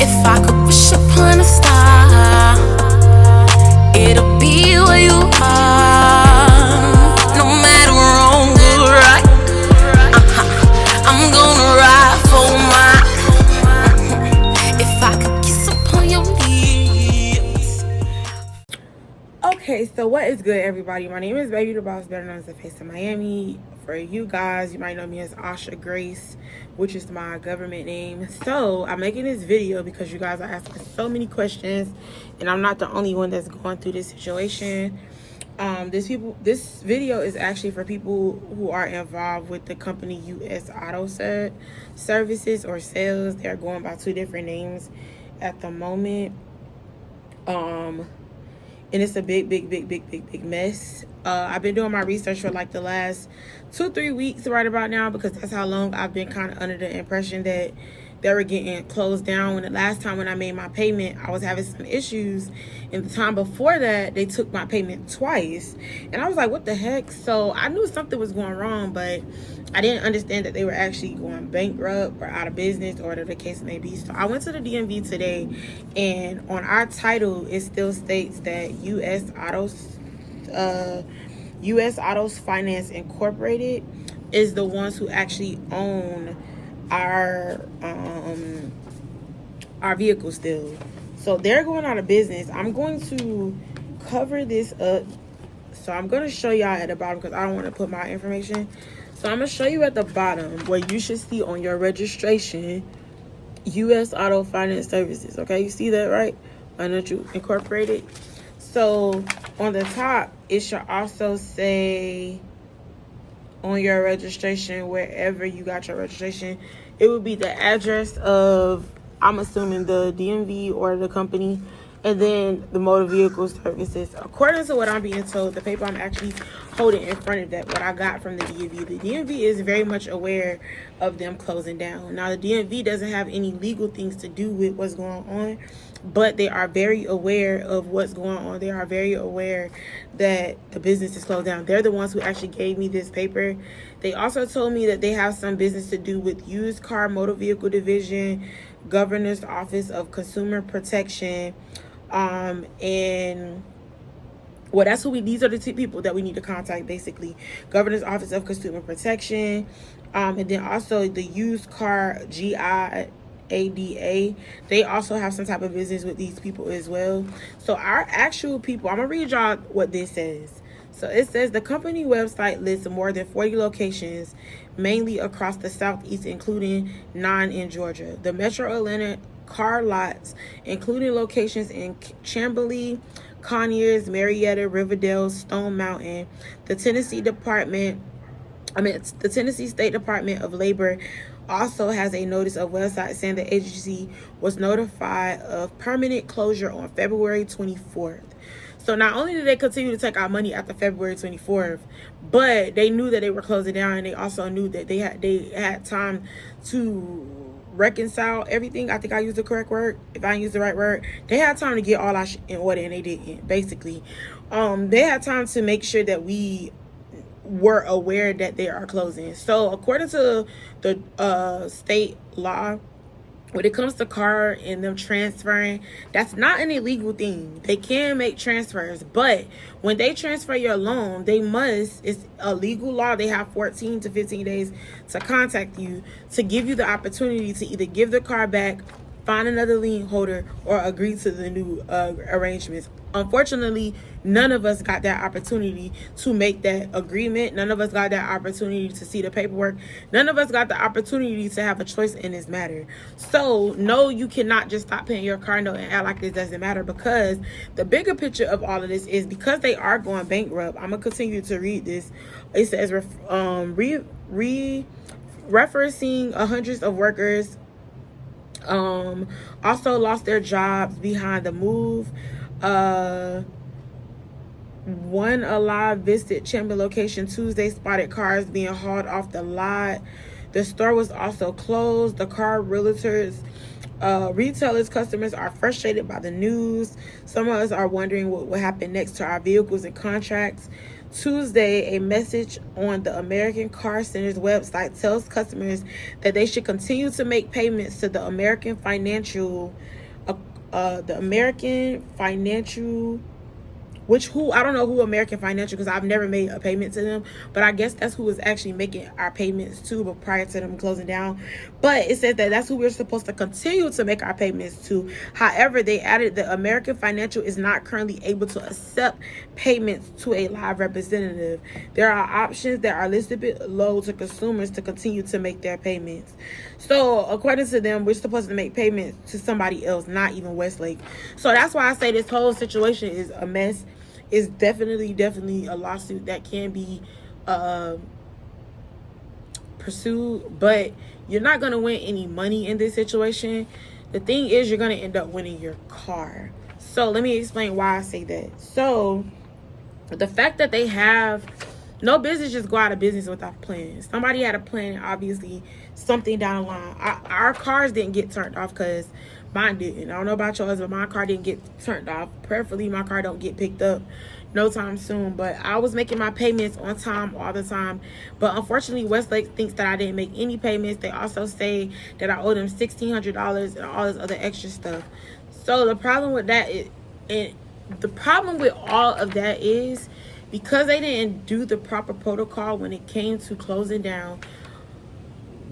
If I could wish upon a star, it'll be where you are. No matter wrong or right, I'm gonna ride for mine. If I could kiss upon your lips. Okay, so what is good, everybody? My name is Baby the Boss, better known as the Face of Miami. For you guys, you might know me as Asha Grace, which is my government name. So I'm making this video because you guys are asking so many questions, and I'm not the only one that's going through this situation. This video is actually for people who are involved with the company U.S. Autosales Services or Sales. They're going by two different names at the moment. And it's a big mess. I've been doing my research for like the last 2-3 weeks right about now, because that's how long I've been kind of under the impression that they were getting closed down. When the last time when I made my payment, I was having some issues, and the time before that they took my payment twice, and I was like, what the heck? So I knew something was going wrong, but I didn't understand that they were actually going bankrupt or out of business, or whatever the case may be. So I went to the DMV today, and on our title it still states that U.S. Autos Finance Incorporated is the ones who actually own our vehicles still. So they're going out of business. I'm going to cover this up. So I'm going to show y'all at the bottom, because I don't want to put my information. So I'm going to show you at the bottom where you should see on your registration U.S. Auto Finance Services. Okay, you see that, right? Why don't you incorporate it? So on the top, it should also say on your registration, wherever you got your registration, it would be the address of, I'm assuming, the DMV or the company, and then the motor vehicle services. According to what I'm being told, the paper I'm actually holding in front of that, what I got from the DMV is very much aware of them closing down. Now, the DMV doesn't have any legal things to do with what's going on, but they are very aware of what's going on. They are very aware that the business is closed down. They're the ones who actually gave me this paper. They also told me that they have some business to do with used car motor vehicle division, Governor's Office of Consumer Protection, and well, that's who these are the two people that we need to contact, basically. Governor's Office of Consumer Protection, and then also the used car GIADA. They also have some type of business with these people as well. So our actual people, I'm gonna read y'all what this says. So it says the company website lists more than 40 locations, mainly across the Southeast, including 9 in Georgia. The Metro Atlanta car lots, including locations in Chamberlain, Conyers, Marietta, Riverdale, Stone Mountain. The Tennessee State Department of Labor also has a notice of website saying the agency was notified of permanent closure on February 24th. So not only did they continue to take our money after February 24th, but they knew that they were closing down, and they also knew that they had time to reconcile everything. I think I used the correct word. If I used the right word, they had time to get all our shit in order, and they didn't. Basically, they had time to make sure that we were aware that they are closing. So according to the state law, when it comes to car and them transferring, that's not an illegal thing. They can make transfers, but when they transfer your loan, it's a legal law. They have 14 to 15 days to contact you to give you the opportunity to either give the car back, find another lien holder, or agree to the new arrangements. Unfortunately, none of us got that opportunity to make that agreement. None of us got that opportunity to see the paperwork. None of us got the opportunity to have a choice in this matter. So, no, you cannot just stop paying your car note and act like this doesn't matter, because the bigger picture of all of this is because they are going bankrupt. I'm going to continue to read this. It says, referencing hundreds of workers also lost their jobs behind the move. One Alive visited Chamber location Tuesday, spotted cars being hauled off the lot. The store was also closed. The car retailers, customers are frustrated by the news. Some of us are wondering what will happen next to our vehicles and contracts. Tuesday, a message on the American Car Center's website tells customers that they should continue to make payments to the American Financial, I don't know who American Financial, because I've never made a payment to them, but I guess that's who is actually making our payments to, but prior to them closing down. But it said that that's who we're supposed to continue to make our payments to. However, they added that American Financial is not currently able to accept payments to a live representative. There are options that are listed below to consumers to continue to make their payments. So according to them, we're supposed to make payments to somebody else, not even Westlake. So that's why I say this whole situation is a mess. Is definitely a lawsuit that can be pursued, but you're not going to win any money in this situation. The thing is, you're going to end up winning your car. So let me explain why I say that. So the fact that they have no business just go out of business without a plan. Somebody had a plan, obviously, something down the line. Our cars didn't get turned off because mine didn't. I don't know about yours, but my car didn't get turned off. Preferably, my car don't get picked up no time soon. But I was making my payments on time all the time. But unfortunately, Westlake thinks that I didn't make any payments. They also say that I owe them $1,600 and all this other extra stuff. So the problem with that is, and the problem with all of that is, because they didn't do the proper protocol when it came to closing down,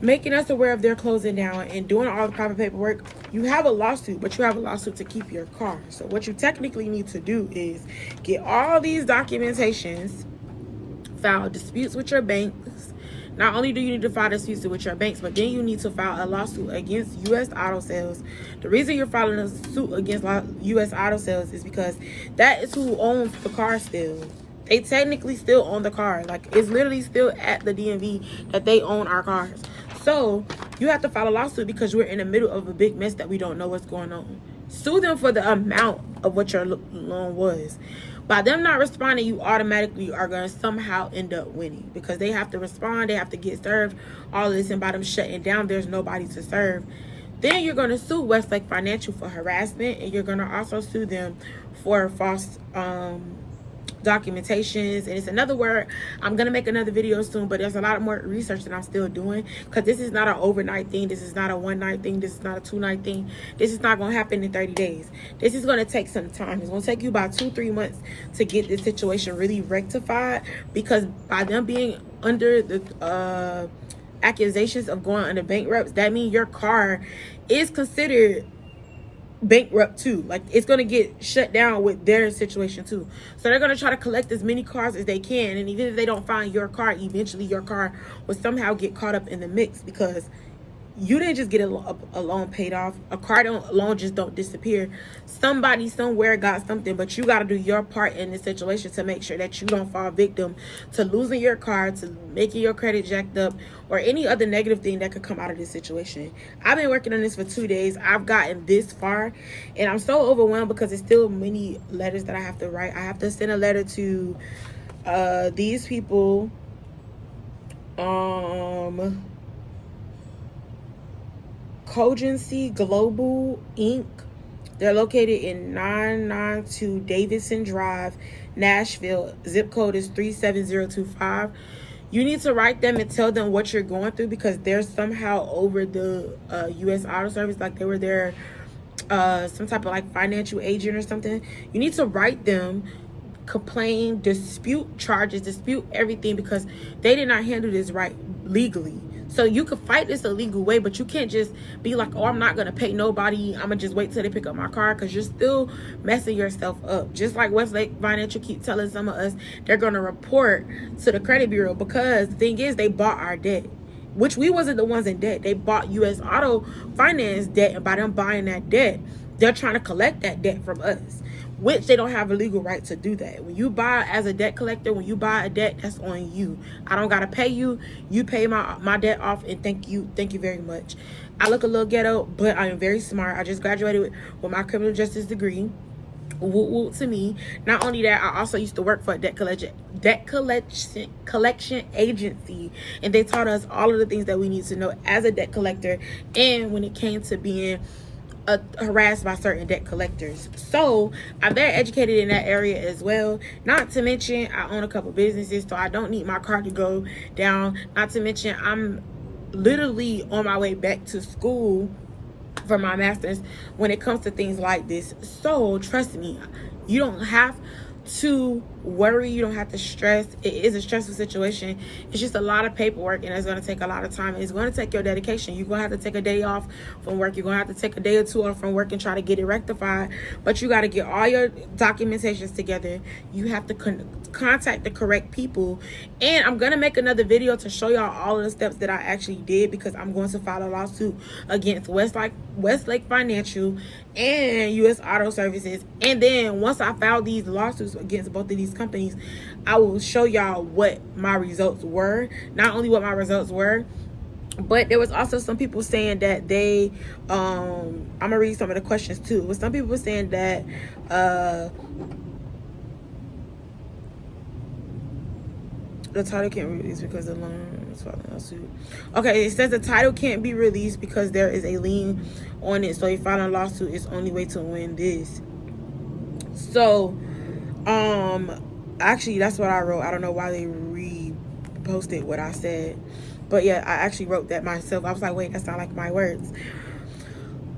making us aware of their closing down, and doing all the proper paperwork, you have a lawsuit, but you have a lawsuit to keep your car. So what you technically need to do is get all these documentations, file disputes with your banks. Not only do you need to file disputes with your banks, but then you need to file a lawsuit against U.S. Autosales. The reason you're filing a suit against U.S. Autosales is because that is who owns the car still. They technically still own the car. Like, it's literally still at the DMV that they own our cars. So you have to file a lawsuit because we're in the middle of a big mess that we don't know what's going on. Sue them for the amount of what your loan was. By them not responding, you automatically are going to somehow end up winning, because they have to respond, they have to get served, all of this, and by them shutting down, there's nobody to serve. Then you're going to sue Westlake Financial for harassment, and you're going to also sue them for false documentations. And it's another word. I'm gonna make another video soon, but there's a lot more research that I'm still doing, because this is not an overnight thing. This is not a one-night thing. This is not a two-night thing. This is not gonna happen in 30 days. This is gonna take some time. It's gonna take you about 2-3 months to get this situation really rectified, because by them being under the accusations of going under bankrupt, that means your car is considered bankrupt too. Like, it's gonna get shut down with their situation too. So they're gonna try to collect as many cars as they can, and even if they don't find your car, eventually your car will somehow get caught up in the mix, because you didn't just get a loan paid off. A car loan just don't disappear. Somebody somewhere got something, but you got to do your part in this situation to make sure that you don't fall victim to losing your car, to making your credit jacked up, or any other negative thing that could come out of this situation. I've been working on this for 2 days. I've gotten this far, and I'm so overwhelmed because there's still many letters that I have to write. I have to send a letter to these people. Cogency Global Inc. They're located in 992 Davidson Drive, Nashville. Zip code is 37025. You need to write them and tell them what you're going through, because they're somehow over the U.S. Auto Service, like they were their some type of like financial agent or something. You need to write them, complain, dispute charges, dispute everything, because they did not handle this right legally. So you could fight this a legal way, but you can't just be like, oh, I'm not going to pay nobody. I'm going to just wait till they pick up my car, because you're still messing yourself up. Just like Westlake Financial keep telling some of us, they're going to report to the credit bureau, because the thing is, they bought our debt, which we wasn't the ones in debt. They bought U.S. Auto Finance debt, and by them buying that debt, they're trying to collect that debt from us, which they don't have a legal right to do that. When you buy as a debt collector, when you buy a debt, that's on you. I don't gotta pay you. You pay my debt off, and thank you very much. I look a little ghetto, but I am very smart. I just graduated with my criminal justice degree. Woot woot to me. Not only that, I also used to work for a debt collection agency, and they taught us all of the things that we need to know as a debt collector. And when it came to being harassed by certain debt collectors. So I'm very educated in that area as well. Not to mention, I own a couple businesses, so I don't need my car to go down. Not to mention, I'm literally on my way back to school for my master's when it comes to things like this. So trust me, you don't have to worry, you don't have to stress. It is a stressful situation. It's just a lot of paperwork, and it's going to take a lot of time. It's going to take your dedication. You're going to have to take a day off from work. You're going to have to take a day or two off from work and try to get it rectified. But you got to get all your documentations together. You have to contact the correct people. And I'm going to make another video to show y'all all of the steps that I actually did, because I'm going to file a lawsuit against Westlake Financial and U.S. Auto Services. And then once I file these lawsuits against both of these companies, I will show y'all what my results were. Not only what my results were, but there was also some people saying that they I'm gonna read some of the questions too. With some people saying that the title can't be released because the loan is filing a lawsuit. Okay, it says the title can't be released because there is a lien on it. So if filing a lawsuit is the only way to win this. So, actually, that's what I wrote. I don't know why they reposted what I said. But yeah, I actually wrote that myself. I was like, wait, that's not like my words.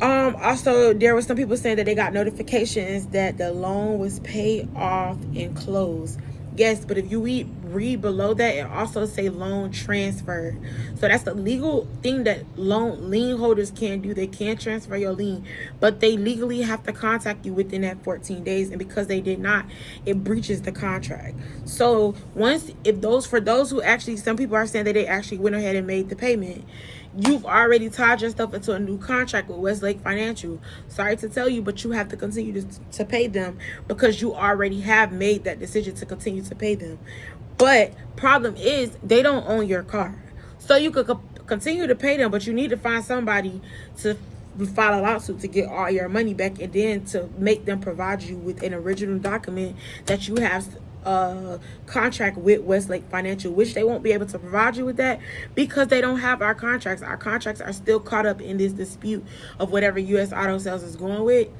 Also, there were some people saying that they got notifications that the loan was paid off and closed. Yes, but if you read below that, it also say loan transfer. So that's the legal thing that lien holders can do. They can transfer your lien, but they legally have to contact you within that 14 days. And because they did not, it breaches the contract. So for those who actually, some people are saying that they actually went ahead and made the payment, you've already tied yourself into a new contract with Westlake Financial. Sorry to tell you, but you have to continue to pay them, because you already have made that decision to continue to pay them. But problem is, they don't own your car. So you could continue to pay them, but you need to find somebody to file a lawsuit to get all your money back, and then to make them provide you with an original document that you have contract with Westlake Financial, which they won't be able to provide you with that because they don't have our contracts. Our contracts are still caught up in this dispute of whatever U.S. Autosales is going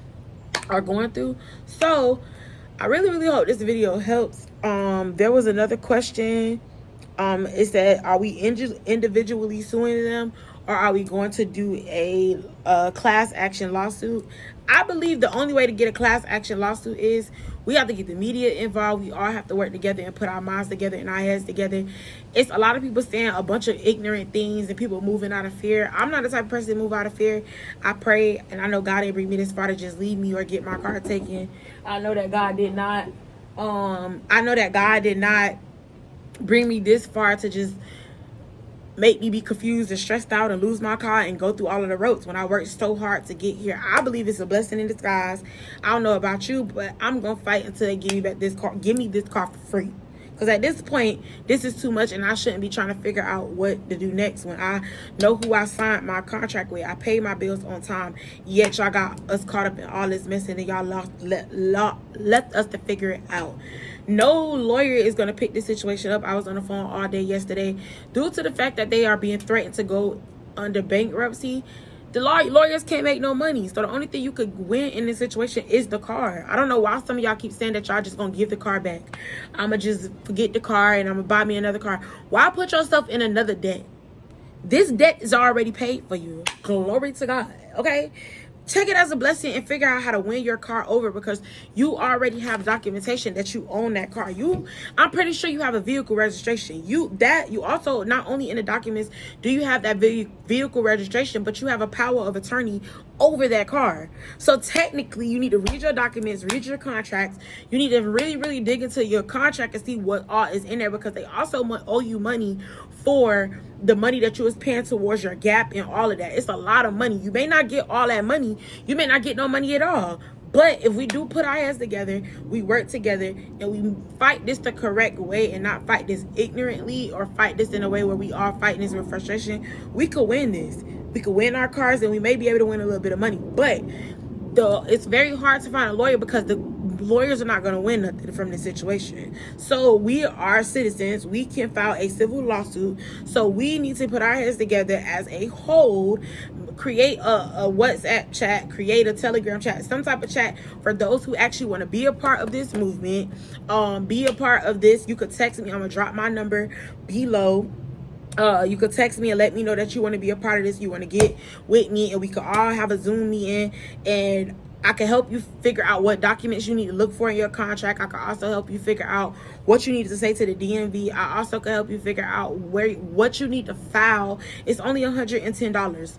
through. So I really hope this video helps. There was another question. It said, are we individually suing them, or are we going to do a class action lawsuit? I believe the only way to get a class action lawsuit is we have to get the media involved. We all have to work together and put our minds together and our heads together. It's a lot of people saying a bunch of ignorant things and people moving out of fear. I'm not the type of person to move out of fear. I pray, and I know God didn't bring me this far to just leave me or get my car taken. I know that God did not. I know that God did not bring me this far to just make me be confused and stressed out and lose my car and go through all of the ropes when I worked so hard to get here. I believe it's a blessing in disguise. I don't know about you, but I'm gonna fight until they give me back this car. Give me this car for free. Because at this point, this is too much, and I shouldn't be trying to figure out what to do next when I know who I signed my contract with. I paid my bills on time, yet y'all got us caught up in all this mess, and then y'all left us to figure it out. No lawyer is going to pick this situation up. I was on the phone all day yesterday. Due to the fact that they are being threatened to go under bankruptcy, the lawyers can't make no money. So the only thing you could win in this situation is the car. I don't know why some of y'all keep saying that y'all just gonna give the car back. I'ma just forget the car and I'm gonna buy me another car. Why put yourself in another debt? This debt is already paid for you. Glory to God. Okay? Take it as a blessing and figure out how to win your car over, because you already have documentation that you own that car. I'm pretty sure you have a vehicle registration. You also, not only in the documents do you have that vehicle registration, but you have a power of attorney over that car. So technically, you need to read your documents, read your contracts. You need to really dig into your contract and see what all is in there, because they also owe you money for the money that you was paying towards your gap and all of that. It's a lot of money. You may not get all that money. You may not get no money at all. But if we do put our heads together, we work together, and we fight this the correct way and not fight this ignorantly or fight this in a way where we are fighting this with frustration, we could win this. We could win our cars, and we may be able to win a little bit of money. But it's very hard to find a lawyer, because the lawyers are not going to win nothing from this situation. So we are citizens. We can file a civil lawsuit. So we need to put our heads together as a whole, create a WhatsApp chat, create a Telegram chat, some type of chat for those who actually want to be a part of this movement, be a part of this. You could text me. I'm going to drop my number below. You could text me and let me know that you want to be a part of this. You want to get with me, and we could all have a Zoom meeting, and I can help you figure out what documents you need to look for in your contract. I can also help you figure out what you need to say to the DMV. I also can help you figure out what you need to file. It's only $110.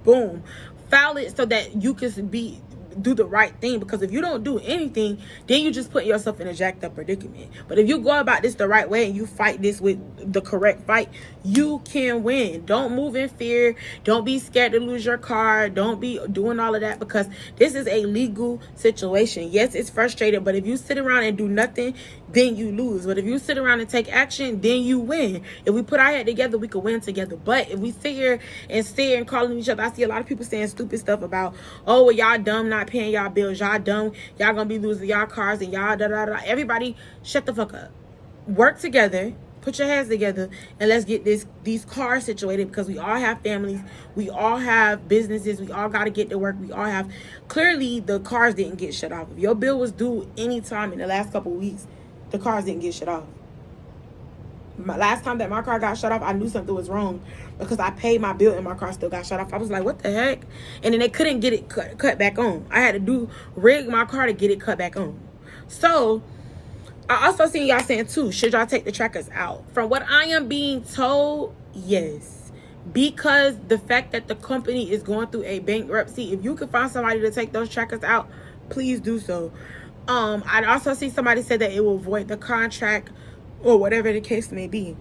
Boom. File it so that you can do the right thing, because if you don't do anything, then you just put yourself in a jacked up predicament. But if you go about this the right way and you fight this with the correct fight, you can win. Don't move in fear. Don't be scared to lose your car. Don't be doing all of that, because this is a legal situation. Yes, it's frustrating, but if you sit around and do nothing, then you lose. But if you sit around and take action, then you win. If we put our head together, we can win together. But if we sit here and stare and calling each other, I see a lot of people saying stupid stuff about, oh, well, y'all dumb not paying y'all bills, y'all dumb, y'all gonna be losing y'all cars, and y'all da da da. Everybody shut the fuck up. Work together, put your heads together, and let's get these cars situated, because we all have families, we all have businesses, we all got to get to work, we all have. Clearly the cars didn't get shut off. If your bill was due anytime in the last couple of weeks, the cars didn't get shut off. Last time that my car got shut off, I knew something was wrong, because I paid my bill and my car still got shut off. I was like, what the heck? And then they couldn't get it cut back on. I had to rig my car to get it cut back on. So I also seen y'all saying too, should y'all take the trackers out? From what I am being told, yes. Because the fact that the company is going through a bankruptcy, if you can find somebody to take those trackers out, please do so. I'd also see somebody say that it will void the contract, or whatever the case may be.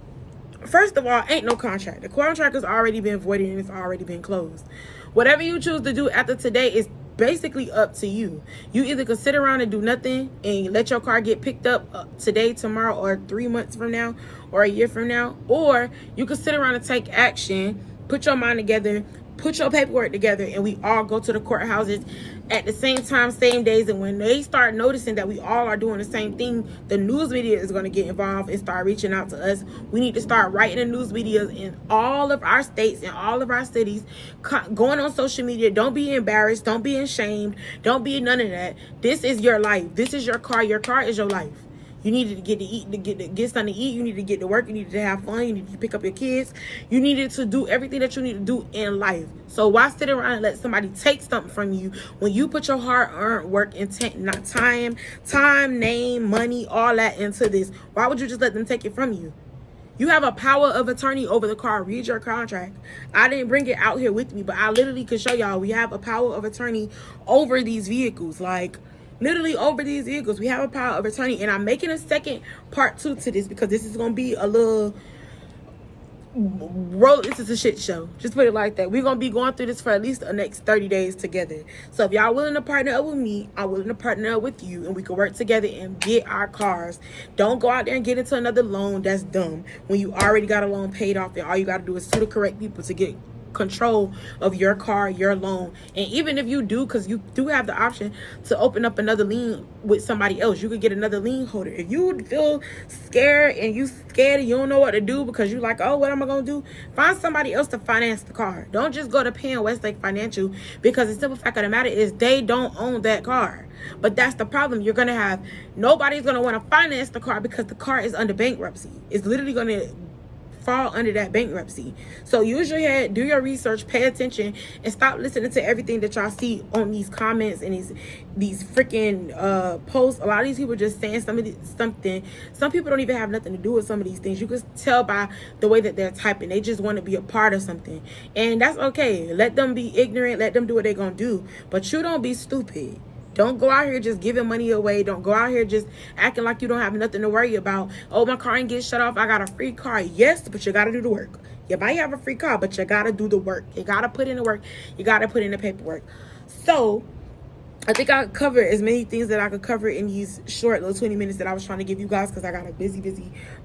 First of all, ain't no contract. The contract has already been voided and it's already been closed. Whatever you choose to do after today is basically up to you. You either could sit around and do nothing and let your car get picked up today, tomorrow, or 3 months from now, or a year from now, or you could sit around and take action, put your mind together, put your paperwork together, and we all go to the courthouses at the same time, same days. And when they start noticing that we all are doing the same thing, the news media is going to get involved and start reaching out to us. We need to start writing the news videos in all of our states and all of our cities, going on social media. Don't be embarrassed. Don't be ashamed. Don't be none of that. This is your life. This is your car. Your car is your life. You needed to get to eat, to get something to eat. You need to get to work. You need to have fun. You need to pick up your kids. You needed to do everything that you need to do in life. So why sit around and let somebody take something from you when you put your hard-earned work and time, name, money, all that into this? Why would you just let them take it from you? You have a power of attorney over the car. Read your contract. I didn't bring it out here with me, but I literally could show y'all we have a power of attorney over these vehicles. Like, literally over these vehicles, we have a power of attorney. And I'm making a second part 2 to this, because this is going to be a little this is a shit show. Just put it like that. We're going to be going through this for at least the next 30 days together. So if y'all willing to partner up with me, I'm willing to partner up with you, and we can work together and get our cars. Don't go out there and get into another loan. That's dumb. When you already got a loan paid off, and all you got to do is sue the correct people to get control of your car, your loan. And even if you do, because you do have the option to open up another lien with somebody else, you could get another lien holder. If you feel scared and you don't know what to do because you like, oh, what am I gonna do? Find somebody else to finance the car. Don't just go to Penn Westlake Financial, because the simple fact of the matter is they don't own that car. But that's the problem. You're gonna have nobody's gonna want to finance the car because the car is under bankruptcy. It's literally gonna fall under that bankruptcy. So use your head, do your research, pay attention, and stop listening to everything that y'all see on these comments and these freaking posts. A lot of these people just saying something. Some people don't even have nothing to do with some of these things. You can tell by the way that they're typing. They just want to be a part of something, and that's okay. Let them be ignorant. Let them do what they're gonna do. But you don't be stupid. Don't go out here just giving money away. Don't go out here just acting like you don't have nothing to worry about. Oh, my car ain't get shut off. I got a free car. Yes, but you got to do the work. You might have a free car, but you got to do the work. You got to put in the work. You got to put in the paperwork. So I think I covered as many things that I could cover in these short little 20 minutes that I was trying to give you guys, because I got a busy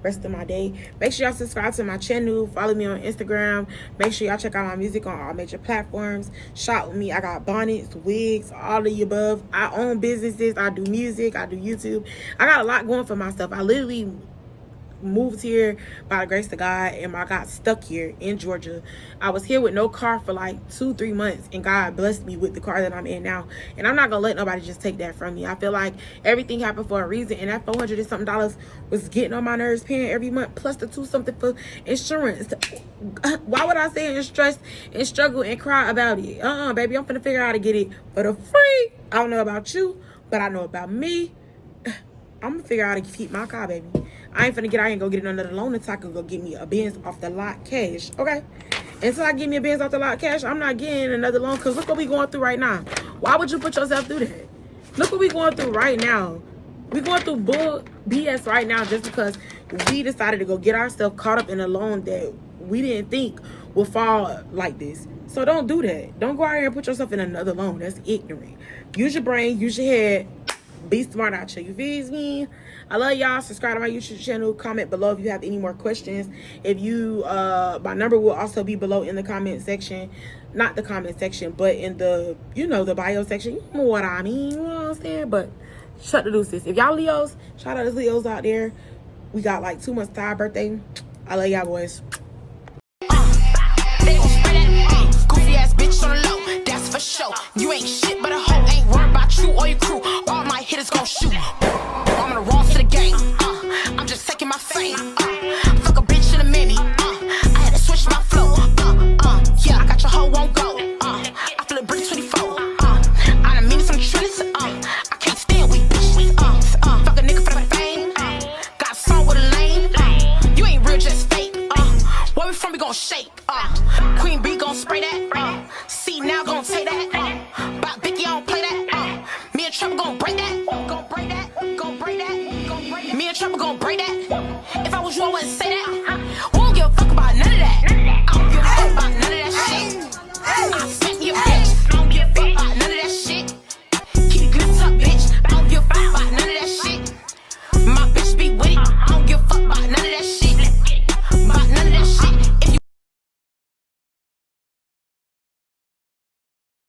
rest of my day. Make sure y'all subscribe to my channel. Follow me on Instagram. Make sure y'all check out my music on all major platforms. Shop with me. I got bonnets, wigs, all of the above. I own businesses. I do music. I do YouTube. I got a lot going for myself. I literally moved here by the grace of God, and I got stuck here in Georgia. I was here with no car for like 2-3 months, and God blessed me with the car that I'm in now. And I'm not gonna let nobody just take that from me. I feel like everything happened for a reason, and that $400 and something was getting on my nerves, paying every month, plus the $2 something for insurance. Why would I say and stress and struggle and cry about it? Baby, I'm finna figure out how to get it for the free. I don't know about you, but I know about me. I'm gonna figure out how to keep my car, baby. I ain't finna get out here and go get another loan until I can go get me a Benz off the lot cash, okay? Until I get me a Benz off the lot cash, I'm not getting another loan, because look what we going through right now. Why would you put yourself through that? Look what we going through right now. We going through bull BS right now just because we decided to go get ourselves caught up in a loan that we didn't think would fall like this. So don't do that. Don't go out here and put yourself in another loan. That's ignorant. Use your brain, use your head. Be smart out here. You feel me? I love y'all. Subscribe to my YouTube channel. Comment below if you have any more questions. If you my number will also be below in the comment section. Not the comment section, but in the, you know, the bio section. You know what I mean. You know what I'm saying? But shut the deuces. If y'all Leos, shout out to Leos out there. We got like 2 months to our birthday. I love y'all boys. Goofy ass bitch on the low, that's for sure. You ain't shit but a hoe, ain't worried about you or your crew. All my hitters gon' shoot. I'm gonna roll to the game. I'm just taking my fame. Fuck a bitch in a mini. I had to switch my flow. Yeah, I got your hoe won't go. I feel a brick 24. I done mean some trillers. I can't stand weak bitches. Fuck a nigga for the fame. Got a song with a lane. You ain't real, just fake. Where we from, we gon' shake. Queen B gon' spray that. C now gon' take that. Bop Vicky, I don't play that. Me and Trump gon' break that. Gon' break that. Gon' break that. Me and Trump gon' break that. If I was you, I wouldn't say that.